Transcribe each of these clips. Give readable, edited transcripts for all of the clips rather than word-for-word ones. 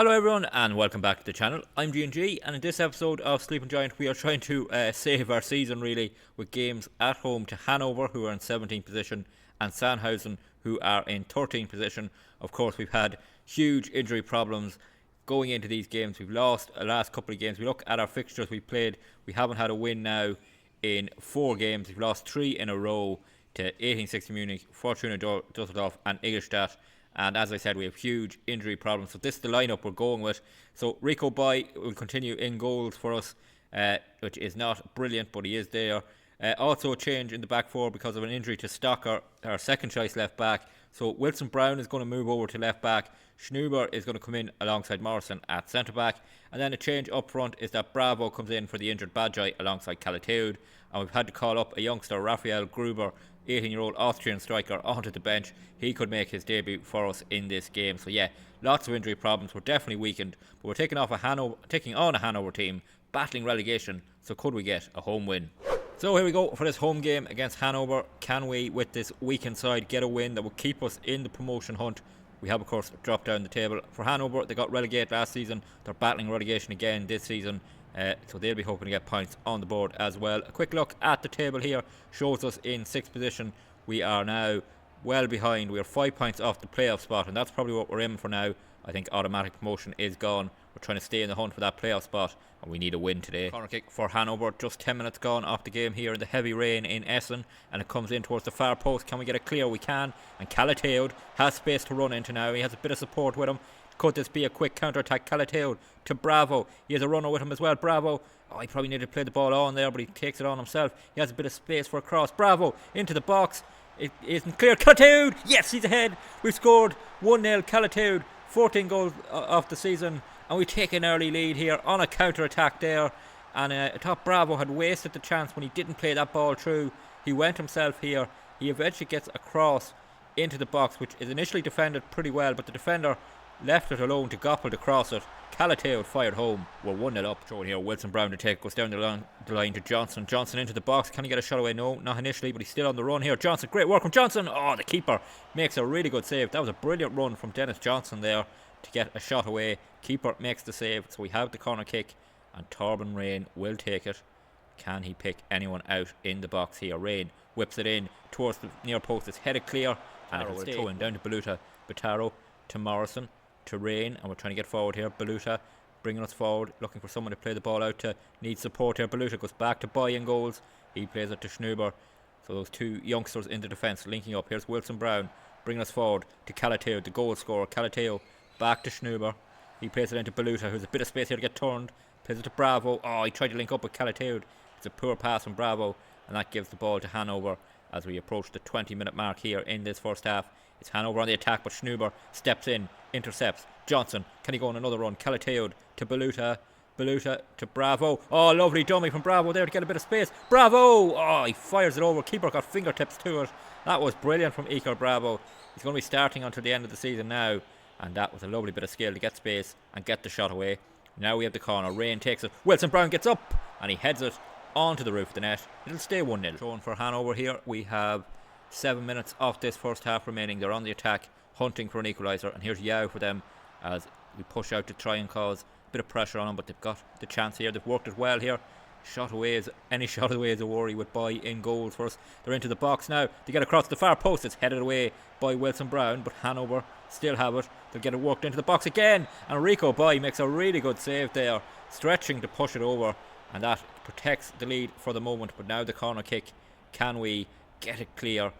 Hello everyone and welcome back to the channel. I'm G&G and in this episode of Sleeping Giant we are trying to save our season really with games at home to Hanover, who are in 17th position, and Sandhausen, who are in 13th position. Of course, we've had huge injury problems going into these games. We've lost the last couple of games. We look at our fixtures we played. We haven't had a win now in 4 games. We've lost 3 in a row to 1860 Munich, Fortuna Düsseldorf and Ingolstadt. And as I said, we have huge injury problems. So this is the lineup we're going with. So Rico Boy will continue in goals for us, which is not brilliant, but he is there. Also a change in the back four because of an injury to Stocker, our second choice left back. So Wilson Brown is going to move over to left back. Schnuber is going to come in alongside Morrison at centre back. And then a change up front is that Bravo comes in for the injured Badjai alongside Calateud. And we've had to call up a youngster, Rafael Gruber, 18-year-old Austrian striker, onto the bench. He could make his debut for us in this game. So yeah, lots of injury problems. We're definitely weakened, but we're taking on a Hanover team battling relegation. So could we get a home win? So here we go for this home game against Hanover. Can we, with this weakened side, get a win that will keep us in the promotion hunt? We have, of course, dropped down the table. For Hanover, they got relegated last season. They're battling relegation again this season. So they'll be hoping to get points on the board as well. A quick look at the table here shows us in 6th position. We are now well behind. We are 5 points off the playoff spot, and that's probably what we're aiming for now. I think automatic promotion is gone. We're trying to stay in the hunt for that playoff spot, and we need a win today. Corner kick for Hanover, just 10 minutes gone off the game here in the heavy rain in Essen, and it comes in towards the far post. Can we get it clear? We can, and Calateud has space to run into now. He has a bit of support with him. Could this be a quick counter-attack? Calateud to Bravo. He has a runner with him as well. Bravo. Oh, he probably needed to play the ball on there, but he takes it on himself. He has a bit of space for a cross. Bravo into the box. It isn't clear. Calateud! Yes, he's ahead. We've scored 1-0. Calateud, 14 goals of the season. And we take an early lead here on a counter-attack there. And I thought Bravo had wasted the chance when he didn't play that ball through. He went himself here. He eventually gets a cross into the box, which is initially defended pretty well, but the defender left it alone to Goppel to cross it. Calateud fired home. We're 1-0 up. Showing here Wilson Brown to take. Goes down the line to Johnson. Johnson into the box. Can he get a shot away? No, not initially, but he's still on the run here. Johnson, great work from Johnson. Oh, the keeper makes a really good save. That was a brilliant run from Dennis Johnson there to get a shot away. Keeper makes the save. So we have the corner kick, and Torben Rain will take it. Can he pick anyone out in the box here? Rain whips it in towards the near post. It's headed clear, and it will throw in down to Baluta. Bataro to Morrison to Rain, and we're trying to get forward here. Baluta bringing us forward, looking for someone to play the ball out to. Needs support here. Baluta goes back to Boy in goals. He plays it to Schnuber. So those two youngsters in the defence linking up. Here's Wilson Brown bringing us forward to Calateud, the goal scorer. Calateud back to Schnuber. He plays it into Baluta, who's a bit of space here to get turned. Plays it to Bravo. Oh, he tried to link up with Calateud. It's a poor pass from Bravo, and that gives the ball to Hanover as we approach the 20-minute mark here in this first half. It's Hanover on the attack, but Schnuber steps in, intercepts. Johnson, can he go on another run? Calateud to Baluta. Baluta to Bravo. Oh, lovely dummy from Bravo there to get a bit of space. Bravo! Oh, he fires it over. Keeper got fingertips to it. That was brilliant from Iker Bravo. He's going to be starting until the end of the season now, and that was a lovely bit of skill to get space and get the shot away. Now we have the corner. Rain takes it. Wilson Brown gets up, and he heads it onto the roof of the net. It'll stay 1-0. Showing for Hanover here. We have 7 minutes of this first half remaining. They're on the attack, hunting for an equaliser, and here's Yao for them as we push out to try and cause a bit of pressure on them, but they've got the chance here. They've worked it well here. Any shot away is a worry with Boy in goals for us. They're into the box now. They get across the far post. It's headed away by Wilson Brown, but Hanover still have it. They'll get it worked into the box again, and Rico Boy makes a really good save there, stretching to push it over, and that protects the lead for the moment. But now the corner kick. Can we get it clear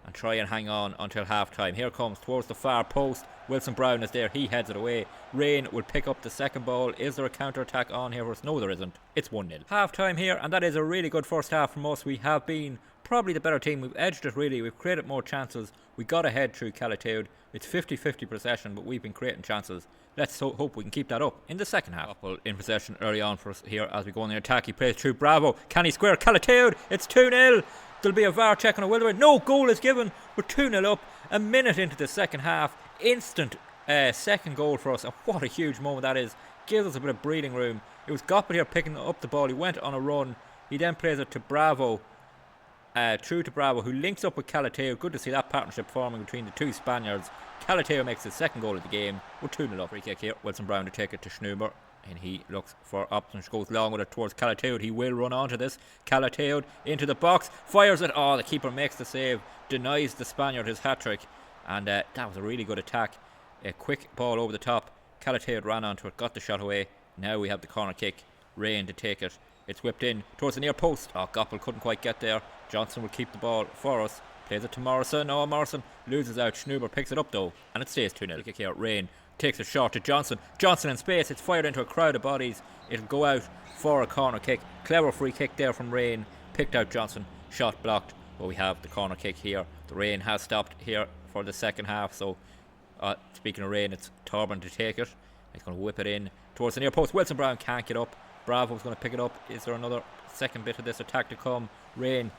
and try and hang on until half time? Here comes towards the far post. Wilson Brown is there. He heads it away. Rain will pick up the second ball. Is there a counter-attack on here for us? No, there isn't. It's 1-0. Half time here, and that is a really good first half from us. We have been probably the better team. We've edged it really. We've created more chances. We got ahead through Calateud. It's 50-50 possession, but we've been creating chances. Let's hope we can keep that up in the second half. Apple in possession early on for us here as we go on the attack. He plays through Bravo. Can he square Calateud? It's 2-0. There'll be a VAR check on a Wilderman. No, goal is given. We're 2-0 up. A minute into the second half. Instant second goal for us. And what a huge moment that is. Gives us a bit of breathing room. It was Goppel here picking up the ball. He went on a run. He then plays it to Bravo. through to Bravo, who links up with Calateo. Good to see that partnership forming between the two Spaniards. Calateo makes his second goal of the game. We're 2-0 up. Free kick here. Wilson Brown to take it to Schnuber. And he looks for options, goes long with it towards Calateo. He will run onto this. Calateo into the box, fires it. Oh, the keeper makes the save, denies the Spaniard his hat-trick. And that was a really good attack. A quick ball over the top. Calateo ran onto it, got the shot away. Now we have the corner kick. Rain to take it. It's whipped in towards the near post. Oh, Goppel couldn't quite get there. Johnson will keep the ball for us. Plays it to Morrison. Oh, Morrison loses out. Schnuber picks it up though, and it stays 2-0. Kick here. Rain takes a shot to Johnson. Johnson in space. It's fired into a crowd of bodies. It'll go out for a corner kick. Clever free kick there from Rain. Picked out Johnson. Shot blocked. But we have the corner kick here. The rain has stopped here for the second half. So, speaking of rain, it's Torben to take it. He's going to whip it in towards the near post. Wilson Brown can't get up. Bravo's going to pick it up. Is there another second bit of this attack to come? Rain.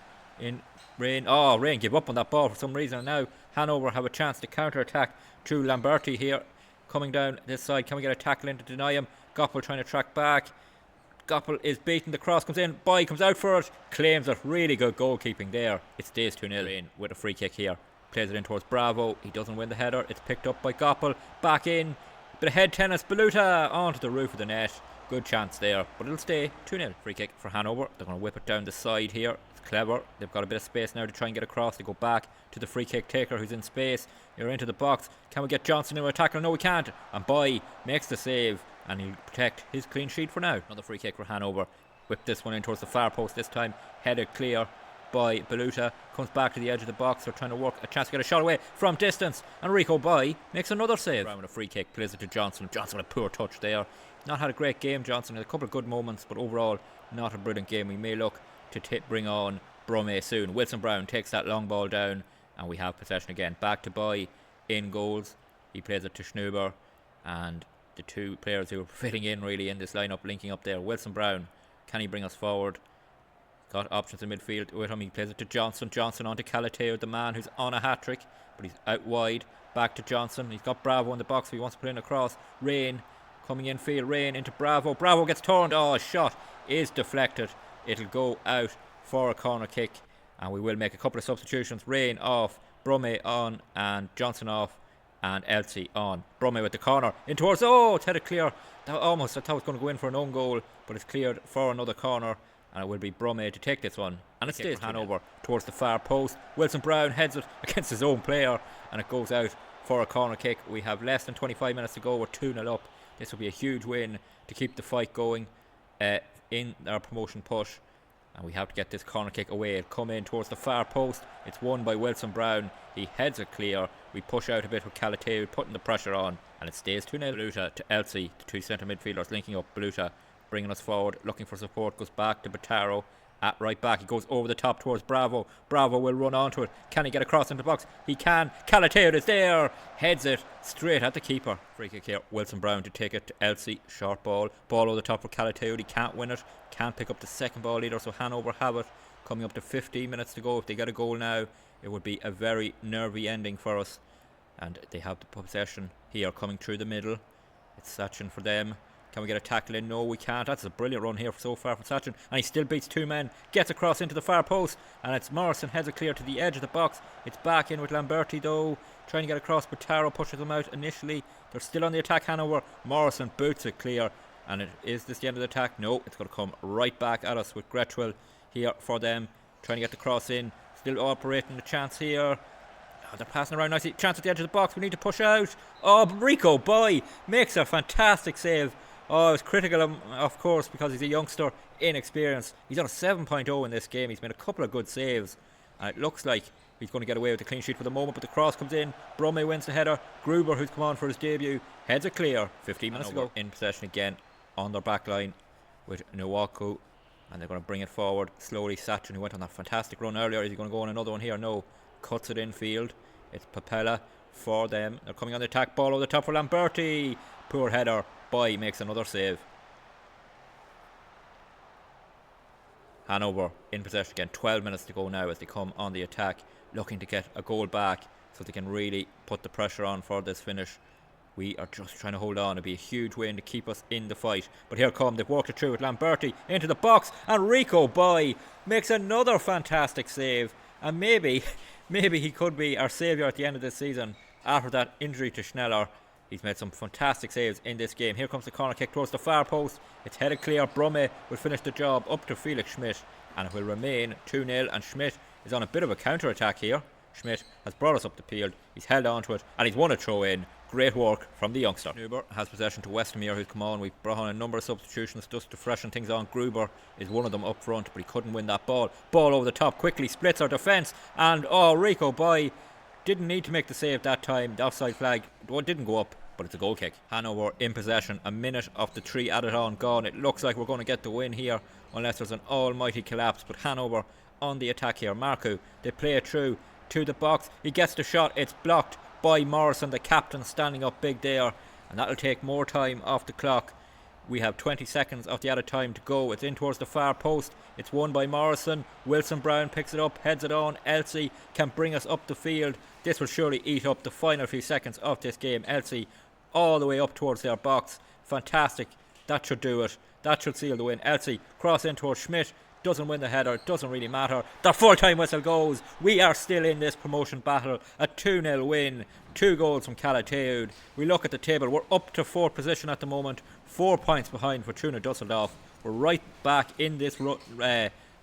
Oh, Rain give up on that ball for some reason. And now Hanover have a chance to counter attack through Lamberti here. Coming down this side. Can we get a tackle in to deny him? Goppel trying to track back. Goppel is beaten. The cross comes in. Boy comes out for it. Claims it. Really good goalkeeping there. It stays 2-0. Rain with a free kick here. Plays it in towards Bravo. He doesn't win the header. It's picked up by Goppel. Back in. Bit of head tennis. Beluta onto the roof of the net. Good chance there, but it'll stay 2-0. Free kick for Hanover. They're going to whip it down the side here. It's clever. They've got a bit of space now to try and get across. They go back to the free kick taker who's in space. You're into the box. Can we get Johnson into a tackle? No, we can't. And Boy makes the save, and he'll protect his clean sheet for now. Another free kick for Hanover. Whip this one in towards the far post this time. Headed clear by Beluta. Comes back to the edge of the box. They're trying to work a chance to get a shot away from distance. And Rico Boy makes another save. Brown with a free kick. Plays it to Johnson. Johnson with a poor touch there. Not had a great game, Johnson. Had a couple of good moments, but overall not a brilliant game. We may look to bring on Brome soon. Wilson Brown takes that long ball down, and we have possession again. Back to Boy in goals. He plays it to Schnuber, and the two players who are fitting in really in this lineup, linking up there. Wilson Brown, can he bring us forward? Got options in midfield with him. He plays it to Johnson. Johnson on to Calateo, the man who's on a hat-trick, but he's out wide. Back to Johnson. He's got Bravo in the box if he wants to put in a cross. Rain coming in field. Rain into Bravo. Bravo gets turned. Oh, a shot is deflected. It'll go out for a corner kick, and we will make a couple of substitutions. Rain off, Brome on, and Johnson off, and Elsie on. Brome with the corner in towards. Oh, it's headed clear. I thought it was going to go in for an own goal, but it's cleared for another corner, and it will be Brome to take this one. And it stays Hanover towards the far post. Wilson Brown heads it against his own player, and it goes out for a corner kick. We have less than 25 minutes to go. We're 2-0 up. This will be a huge win to keep the fight going in our promotion push. And we have to get this corner kick away. It'll come in towards the far post. It's won by Wilson Brown. He heads it clear. We push out a bit with Calateo, putting the pressure on. And it stays 2-0. Beluta to Elsie, the two centre midfielders linking up. Beluta bringing us forward, looking for support. Goes back to Bataro at right back. He goes over the top towards Bravo. Bravo will run onto it. Can he get across into the box? He can. Calateo is there. Heads it straight at the keeper. Free kick here. Wilson Brown to take it to Elsie. Short ball. Ball over the top for Calateo. He can't win it. Can't pick up the second ball either. So Hanover have it. Coming up to 15 minutes to go. If they get a goal now, it would be a very nervy ending for us. And they have the possession here coming through the middle. It's Sachin for them. Can we get a tackle in? No, we can't. That's a brilliant run here so far from Sachin. And he still beats two men. Gets across into the far post. And it's Morrison heads it clear to the edge of the box. It's back in with Lamberti though. Trying to get across, but Taro pushes them out initially. They're still on the attack, Hanover. Morrison boots it clear. And is this the end of the attack? No, it's going to come right back at us with Gretwell here for them. Trying to get the cross in. Still operating the chance here. Oh, they're passing around nicely. Chance at the edge of the box. We need to push out. Oh, Rico Boy makes a fantastic save. Oh, I was critical of him, of course, because he's a youngster, inexperienced. He's on a 7.0 in this game. He's made a couple of good saves. And it looks like he's going to get away with the clean sheet for the moment, but the cross comes in. Brome wins the header. Gruber, who's come on for his debut, heads it clear. 15 minutes to go. In possession again on their back line with Nwaku. And they're going to bring it forward slowly. Sachin, who went on that fantastic run earlier, is he going to go on another one here? No. Cuts it in field. It's Papella for them. They're coming on the attack. Ball over the top for Lamberti. Poor header. Boy makes another save. Hanover in possession again. 12 minutes to go now as they come on the attack, looking to get a goal back so they can really put the pressure on for this finish. We are just trying to hold on. It'll be a huge win to keep us in the fight. But here come, they've worked it through with Lamberti into the box, and Rico Boy makes another fantastic save. And maybe he could be our saviour at the end of this season after that injury to Schneller. He's made some fantastic saves in this game. Here comes the corner kick towards the far post. It's headed clear. Brumme will finish the job up to Felix Schmidt, and it will remain 2-0. And Schmidt is on a bit of a counter attack here. Schmidt has brought us up the field. He's held on to it, and he's won a throw in. Great work from the youngster. Gruber has possession to Westermeer, who's come on. We've brought on a number of substitutions just to freshen things on. Gruber is one of them up front, but he couldn't win that ball. Ball over the top quickly, splits our defence, and Rico Boy didn't need to make the save that time. The offside flag didn't go up, but it's a goal kick. Hanover in possession, a minute of the 3 added on gone. It looks like we're going to get the win here unless there's an almighty collapse, but Hanover on the attack here. Marku, they play it through to the box. He gets the shot, it's blocked by Morrison, the captain, standing up big there, and that'll take more time off the clock. We have 20 seconds of the added time to go. It's in towards the far post. It's won by Morrison. Wilson Brown picks it up, heads it on. Elsie can bring us up the field. This will surely eat up the final few seconds of this game. Elsie all the way up towards their box. Fantastic. That should do it. That should seal the win. Elsie cross in towards Schmidt. Doesn't win the header. It doesn't really matter. The full-time whistle goes. We are still in this promotion battle. A 2-0 win. 2 goals from Calateud. We look at the table. We're up to 4th position at the moment. 4 points behind Fortuna Dusseldorf. We're right back in this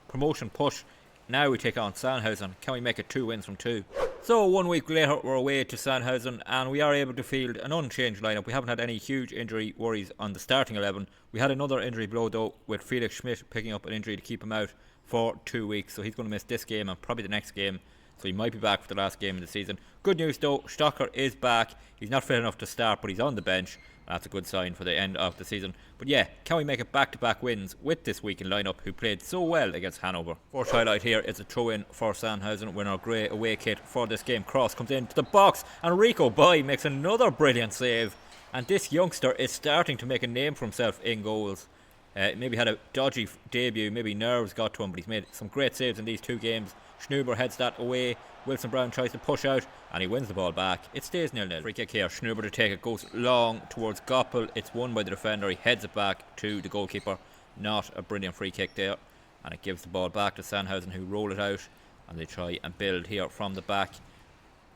promotion push. Now we take on Sandhausen. Can we make it 2 wins from 2? So 1 week later we're away to Sandhausen, and we are able to field an unchanged lineup. We haven't had any huge injury worries on the starting 11. We had another injury blow though, with Felix Schmidt picking up an injury to keep him out for 2 weeks. So he's going to miss this game and probably the next game. So he might be back for the last game of the season. Good news though, Stocker is back. He's not fit enough to start, but he's on the bench. That's a good sign for the end of the season. But yeah, can we make it back-to-back wins with this weekend lineup who played so well against Hanover? Fourth highlight here is a throw-in for Sandhausen with our grey away kit for this game. Cross comes into the box, and Rico Boy makes another brilliant save. And this youngster is starting to make a name for himself in goals. Maybe had a dodgy debut, maybe nerves got to him, but he's made some great saves in these 2 games. Schnuber heads that away. Wilson Brown tries to push out, and he wins the ball back. It stays 0-0. Free kick here. Schnuber to take it. Goes long towards Goppel. It's won by the defender. He heads it back to the goalkeeper. Not a brilliant free kick there. And it gives the ball back to Sandhausen, who roll it out. And they try and build here from the back.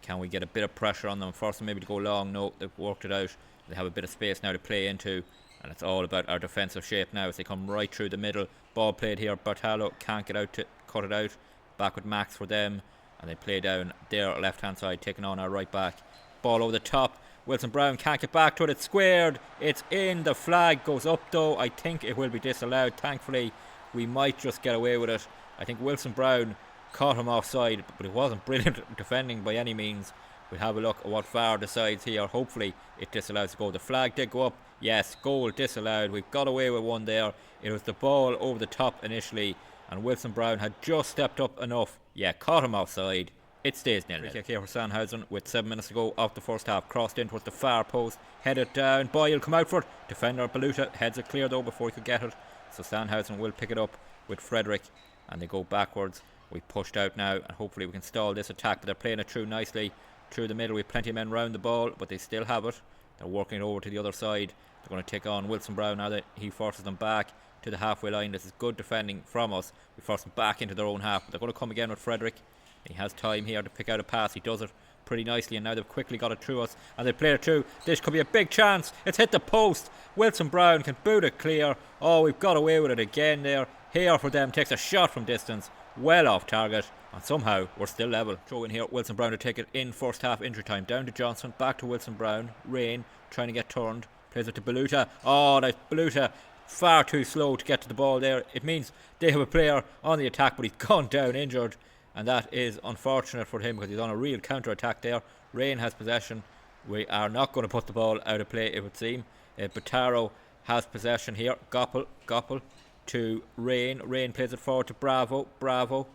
Can we get a bit of pressure on them? Force them maybe to go long. No, they've worked it out. They have a bit of space now to play into. And it's all about our defensive shape now as they come right through the middle. Ball played here. Bartalo can't get out to cut it out. Back with Max for them. And they play down their left hand side, taking on our right back. Ball over the top. Wilson Brown can't get back to it. It's squared. It's in. The flag goes up though. I think it will be disallowed. Thankfully, we might just get away with it. I think Wilson Brown caught him offside, but it wasn't brilliant defending by any means. We'll have a look at what VAR decides here. Hopefully it disallows the goal. The flag did go up. Yes, goal disallowed. We've got away with one there. It was the ball over the top initially, and Wilson Brown had just stepped up enough. Yeah, caught him offside. It stays 0-0. Free kick here for Sandhausen with 7 minutes to go of the first half. Crossed in towards the far post. Headed down. Boyle come out for it. Defender Baluta heads it clear though before he could get it. So Sandhausen will pick it up with Frederick, and they go backwards. We pushed out now, and hopefully we can stall this attack. But they're playing it through nicely through the middle. We have plenty of men round the ball, but they still have it. They're working it over to the other side. They're going to take on Wilson Brown now that he forces them back to the halfway line. This is good defending from us. We force them back into their own half, but they're going to come again with Frederick. He has time here to pick out a pass. He does it pretty nicely, and now they've quickly got it through us, and they play it through. This could be a big chance. It's hit the post. Wilson Brown can boot it clear. Oh, we've got away with it again there. Here for them, takes a shot from distance, well off target, and somehow we're still level. Throw in here, Wilson Brown to take it in first half injury time. Down to Johnson, back to Wilson Brown. Rain trying to get turned, plays it to Baluta. Oh, that's Baluta far too slow to get to the ball there. It means they have a player on the attack, but he's gone down injured, and that is unfortunate for him because he's on a real counter attack there. Rain has possession. We are not going to put the ball out of play, it would seem. Bataro has possession here. Goppel to Rain. Rain plays it forward to Bravo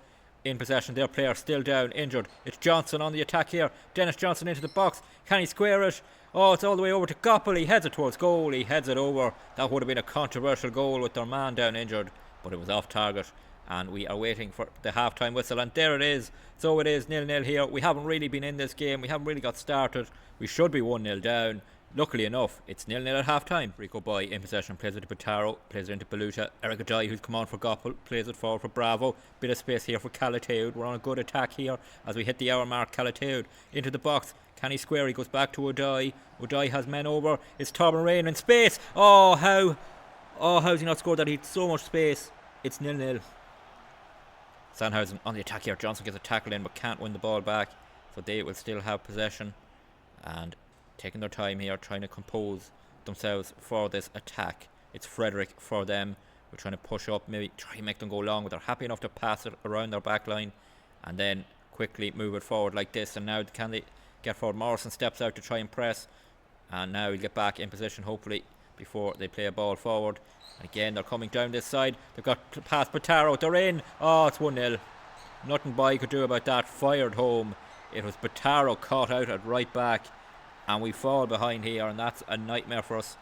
in possession. Their player still down, injured. It's Johnson on the attack here. Dennis Johnson into the box. Can he square it? Oh, it's all the way over to Goppel. He heads it towards goal. He heads it over. That would have been a controversial goal with their man down injured, but it was off target. And we are waiting for the half-time whistle, and there it is. So it is 0-0 here. We haven't really been in this game. We haven't really got started. We should be 1-0 down. Luckily enough, it's 0-0 at half time. Rico Boy in possession, plays it to Pitaro, plays it into Beluta. Eric Adai, who's come on for Goppel, plays it forward for Bravo. Bit of space here for Calateud. We're on a good attack here as we hit the hour mark. Calateud into the box. Can he square? He goes back to Adai. Adai has men over. It's Torben Rain in space. How's he not scored that? He had so much space. It's 0-0. Sandhausen on the attack here. Johnson gets a tackle in but can't win the ball back. So they will still have possession. And taking their time here, trying to compose themselves for this attack. It's Frederick for them. We're trying to push up, maybe try and make them go long, but they're happy enough to pass it around their back line and then quickly move it forward like this. And now can they get forward? Morrison steps out to try and press, and now he'll get back in position hopefully before they play a ball forward. And again, they're coming down this side. They've got past Pitaro. They're in. Oh, it's 1-0. Nothing Boy could do about that. Fired home. It was Pitaro caught out at right back, and we fall behind here, and that's a nightmare for us.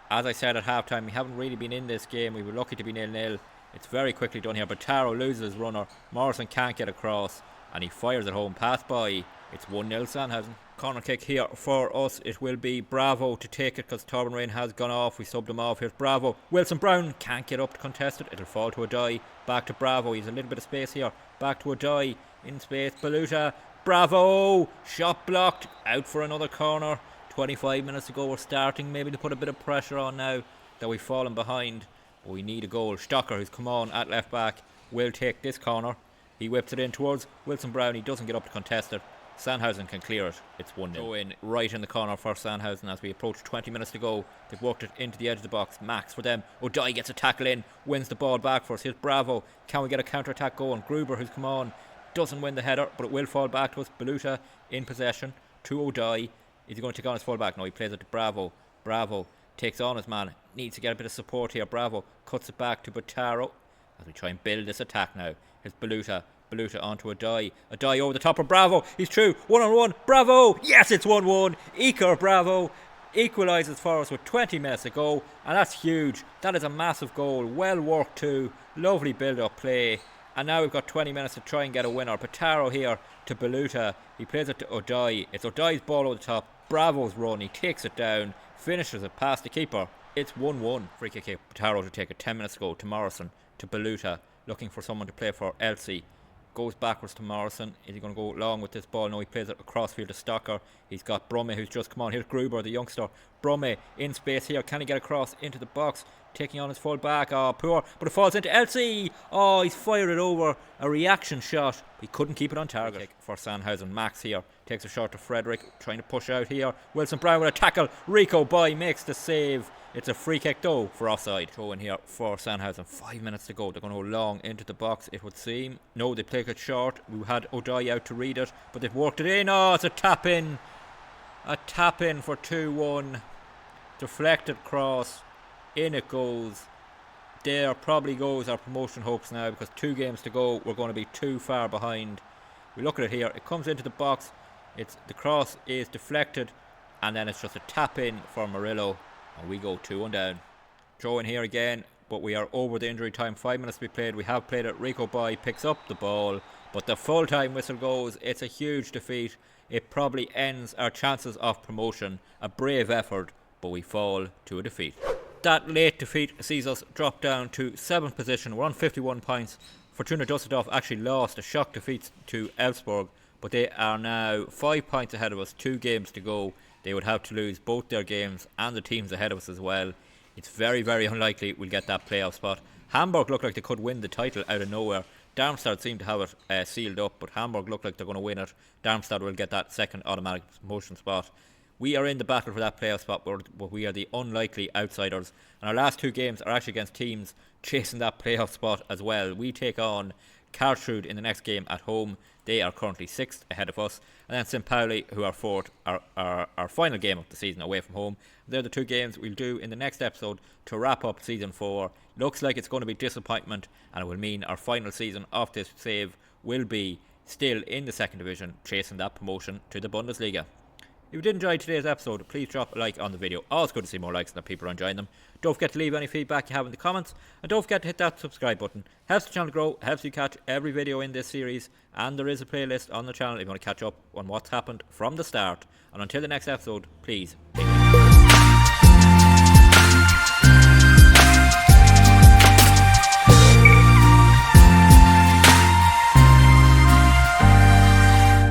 As I said at halftime, we haven't really been in this game. We were lucky to be 0-0. It's very quickly done here. Pitaro loses his runner. Morrison can't get across, and he fires it home. Pass by. It's 1-0 Sandhausen. Corner kick here for us. It will be Bravo to take it because Torben Rain has gone off. We subbed him off. Here's Bravo. Wilson Brown can't get up to contest it. It'll fall to Adai. Back to Bravo. He's a little bit of space here. Back to Adai. In space. Beluta. Bravo. Shot blocked. Out for another corner. 25 minutes to go. We're starting maybe to put a bit of pressure on now that we've fallen behind. But we need a goal. Stocker, who's come on at left back, will take this corner. He whips it in towards Wilson Brown. He doesn't get up to contest it. Sandhausen can clear it. It's 1-0. Go in right in the corner for Sandhausen as we approach 20 minutes to go. They've worked it into the edge of the box. Max for them. O'Dye gets a tackle in, wins the ball back for us. Here's Bravo. Can we get a counter attack going? Gruber, who's come on, doesn't win the header, but it will fall back to us. Beluta in possession to O'Dye. Is he going to take on his full back? No, he plays it to Bravo. Bravo takes on his man. Needs to get a bit of support here. Bravo cuts it back to Pitaro as we try and build this attack now. Here's Beluta. Beluta onto Adai. Adai over the top of Bravo. He's through. 1-on-1. Bravo. Yes, it's 1-1. Iker Bravo equalises for us with 20 minutes to go. And that's huge. That is a massive goal. Well worked too. Lovely build-up play. And now we've got 20 minutes to try and get a winner. Pitaro here to Beluta. He plays it to Adai. It's Odai's ball over the top. Bravo's run. He takes it down. Finishes it past the keeper. It's 1-1. Free kick here. Pitaro to take it 10 minutes to go to Morrison. To Beluta. Looking for someone to play for. Elsie. Goes backwards to Morrison. Is he going to go long with this ball? No, he plays it across field to Stocker. He's got Brumme, who's just come on. Here's Gruber, the youngster. Brumme in space here. Can he get across into the box? Taking on his full back. Oh, poor. But it falls into Elsie. Oh, he's fired it over. A reaction shot. He couldn't keep it on target. Kick for Sandhausen. Max here. Takes a shot to Frederick. Trying to push out here. Wilson Brown with a tackle. Rico Boy makes the save. It's a free kick though for offside. Throw in here for Sandhausen. 5 minutes to go. They're going to go long into the box, it would seem. No, they play it short. We had O'Dye out to read it, but they've worked it in. Oh, it's a tap in. A tap in for 2-1. Deflected cross. In it goes. There probably goes our promotion hopes now because 2 games to go. We're going to be too far behind. We look at it here. It comes into the box. The cross is deflected, and then it's just a tap in for Murillo. And we go 2-1 down. Throw in here again, but we are over the injury time. 5 minutes to be played. We have played it. Rico Boy picks up the ball, but the full time whistle goes. It's a huge defeat. It probably ends our chances of promotion. A brave effort, but we fall to a defeat. That late defeat sees us drop down to 7th position. We're on 51 points. Fortuna Düsseldorf actually lost a shock defeat to Elfsborg, but they are now 5 points ahead of us. 2 games to go. They would have to lose both their games and the teams ahead of us as well. It's very, very unlikely we'll get that playoff spot. Hamburg look like they could win the title out of nowhere. Darmstadt seem to have it sealed up, but Hamburg look like they're going to win it. Darmstadt will get that second automatic promotion spot. We are in the battle for that playoff spot, but we are the unlikely outsiders. And our last 2 games are actually against teams chasing that playoff spot as well. We take on Karlsruhe in the next game at home. They are currently 6th ahead of us. And then St. Pauli, who are 4th, our final game of the season away from home. They're the 2 games we'll do in the next episode to wrap up season 4. Looks like it's going to be disappointment, and it will mean our final season of this save will be still in the 2nd division, chasing that promotion to the Bundesliga. you did enjoy today's episode, please drop a like on the video. Always good to see more likes and that people are enjoying them. Don't forget to leave any feedback you have in the comments, and don't forget to hit that subscribe button. Helps the channel grow, helps you catch every video in this series, and there is a playlist on the channel if you want to catch up on what's happened from the start. And until the next episode, please take care.